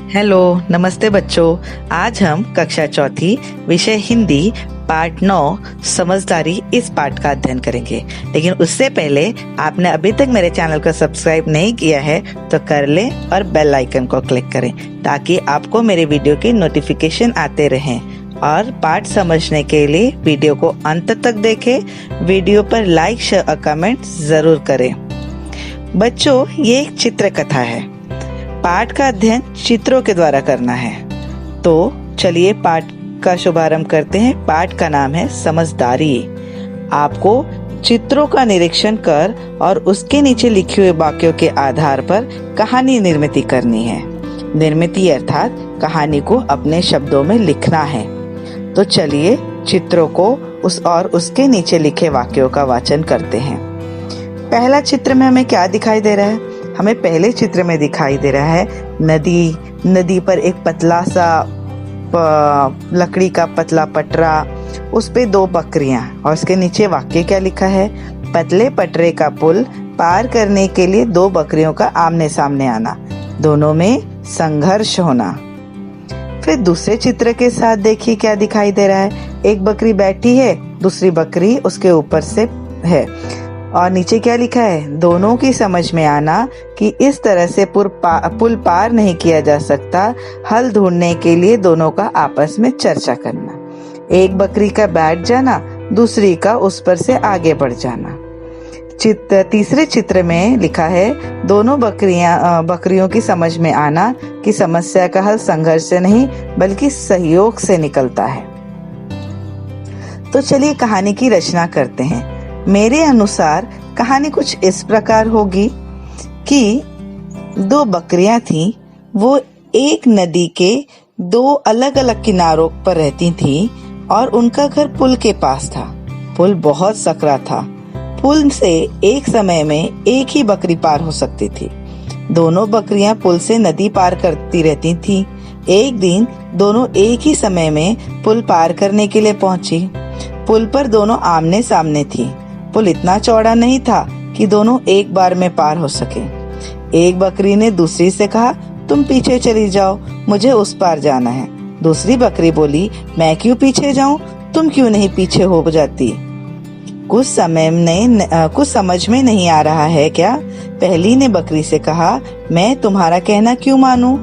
Hello, नमस्ते बच्चों। आज हम कक्षा चौथी विषय हिंदी पाठ 9 समझदारी इस पाठ का अध्ययन करेंगे। लेकिन उससे पहले आपने अभी तक मेरे चैनल को सब्सक्राइब नहीं किया है तो कर लें और बेल आइकन को क्लिक करें ताकि आपको मेरे वीडियो की नोटिफिकेशन आते रहें। और पाठ समझने के लिए वीडियो को अंत तक देखें। वीडियो पर लाइक शेयर और कमेंट जरूर करें। बच्चों, ये एक चित्र कथा है। पाठ का अध्ययन चित्रों के द्वारा करना है। तो चलिए पाठ का शुभारंभ करते हैं। पाठ का नाम है समझदारी। आपको चित्रों का निरीक्षण कर और उसके नीचे लिखे हुए वाक्यों के आधार पर कहानी निर्मित करनी है। निर्मित अर्थात कहानी को अपने शब्दों में लिखना है। तो चलिए चित्रों को उसके नीचे लिखे वाक्यों का वाचन करते हैं। पहला चित्र में हमें क्या दिखाई दे रहा है? हमें पहले चित्र में दिखाई दे रहा है नदी। नदी पर एक पतला सा लकड़ी का पतला पटरा, उस पे 2 बकरियां और उसके नीचे वाक्य क्या लिखा है? पतले पटरे का पुल पार करने के लिए 2 बकरियों का आमने सामने आना, दोनों में संघर्ष होना। फिर दूसरे चित्र के साथ देखिए क्या दिखाई दे रहा है। एक बकरी बैठी है, दूसरी बकरी उसके ऊपर से है और नीचे क्या लिखा है? दोनों की समझ में आना कि इस तरह से पुल पार नहीं किया जा सकता। हल ढूंढने के लिए दोनों का आपस में चर्चा करना। एक बकरी का बैठ जाना, दूसरी का उस पर से आगे बढ़ जाना। तीसरे चित्र में लिखा है दोनों बकरियों की समझ में आना कि समस्या का हल संघर्ष से नहीं बल्कि सहयोग से निकलता है। तो चलिए कहानी की रचना करते हैं। मेरे अनुसार कहानी कुछ इस प्रकार होगी कि 2 बकरियां थीं। वो एक नदी के 2 अलग अलग किनारों पर रहती थीं और उनका घर पुल के पास था। पुल बहुत सकरा था। पुल से एक समय में एक ही बकरी पार हो सकती थी। दोनों बकरियां पुल से नदी पार करती रहती थीं। एक दिन दोनों एक ही समय में पुल पार करने के लिए पहुंची। पुल पर दोनों आमने सामने थी। पुल इतना चौड़ा नहीं था कि दोनों एक बार में पार हो सके। एक बकरी ने दूसरी से कहा, तुम पीछे चली जाओ, मुझे उस पार जाना है। दूसरी बकरी बोली, मैं क्यों पीछे जाऊं, तुम क्यों नहीं पीछे हो जाती? कुछ समझ में नहीं आ रहा है क्या? पहली ने बकरी से कहा, मैं तुम्हारा कहना क्यों मानूं?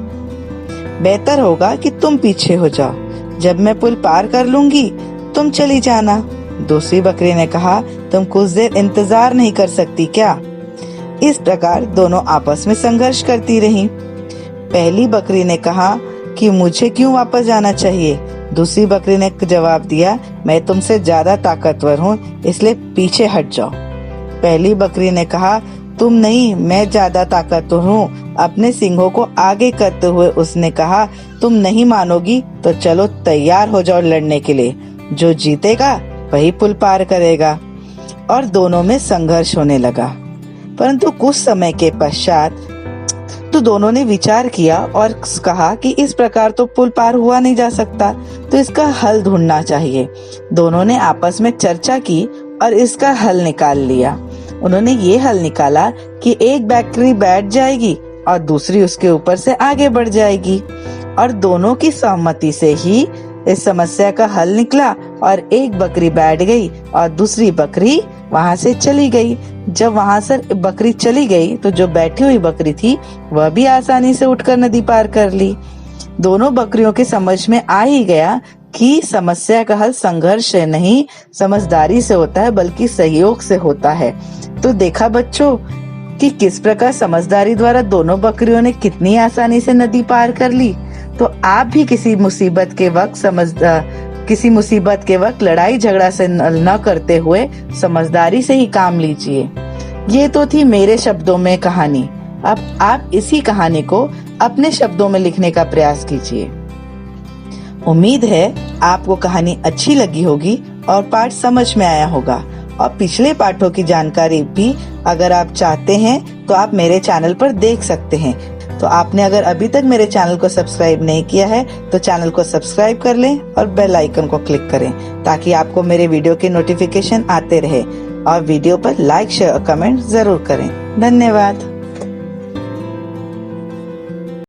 बेहतर होगा कि तुम पीछे हो जाओ। जब मैं पुल पार कर लूंगी तुम चली जाना। दूसरी बकरी ने कहा, तुम कुछ देर इंतजार नहीं कर सकती क्या? इस प्रकार दोनों आपस में संघर्ष करती रहीं। पहली बकरी ने कहा कि मुझे क्यों वापस जाना चाहिए। दूसरी बकरी ने जवाब दिया, मैं तुमसे ज्यादा ताकतवर हूँ, इसलिए पीछे हट जाओ। पहली बकरी ने कहा, तुम नहीं, मैं ज्यादा ताकतवर हूँ। अपने सींगों को आगे करते हुए उसने कहा, तुम नहीं मानोगी तो चलो तैयार हो जाओ लड़ने के लिए। जो जीतेगा वही पुल पार करेगा। और दोनों में संघर्ष होने लगा। परंतु कुछ समय के पश्चात तो दोनों ने विचार किया और कहा कि इस प्रकार तो पुल पार हुआ नहीं जा सकता, तो इसका हल ढूंढना चाहिए। दोनों ने आपस में चर्चा की और इसका हल निकाल लिया। उन्होंने ये हल निकाला कि एक बकरी बैठ जाएगी और दूसरी उसके ऊपर से आगे बढ़ जाएगी। और दोनों की सहमति से ही इस समस्या का हल निकला और एक बकरी बैठ गई और दूसरी बकरी वहां से चली गई। जब वहां से बकरी चली गई तो जो बैठी हुई बकरी थी वह भी आसानी से उठकर नदी पार कर ली। दोनों बकरियों के समझ में आ ही गया कि समस्या का हल संघर्ष से नहीं समझदारी से होता है बल्कि सहयोग से होता है। तो देखा बच्चों कि किस प्रकार समझदारी द्वारा दोनों बकरियों ने कितनी आसानी से नदी पार कर ली। तो आप भी किसी मुसीबत के वक्त लड़ाई झगड़ा से न करते हुए समझदारी से ही काम लीजिए। ये तो थी मेरे शब्दों में कहानी। अब आप इसी कहानी को अपने शब्दों में लिखने का प्रयास कीजिए। उम्मीद है आपको कहानी अच्छी लगी होगी और पाठ समझ में आया होगा। और पिछले पाठों की जानकारी भी अगर आप चाहते हैं तो आप मेरे चैनल पर देख सकते हैं। तो आपने अगर अभी तक मेरे चैनल को सब्सक्राइब नहीं किया है तो चैनल को सब्सक्राइब कर लें और बेल आइकन को क्लिक करें ताकि आपको मेरे वीडियो के नोटिफिकेशन आते रहे। और वीडियो पर लाइक शेयर और कमेंट जरूर करें। धन्यवाद।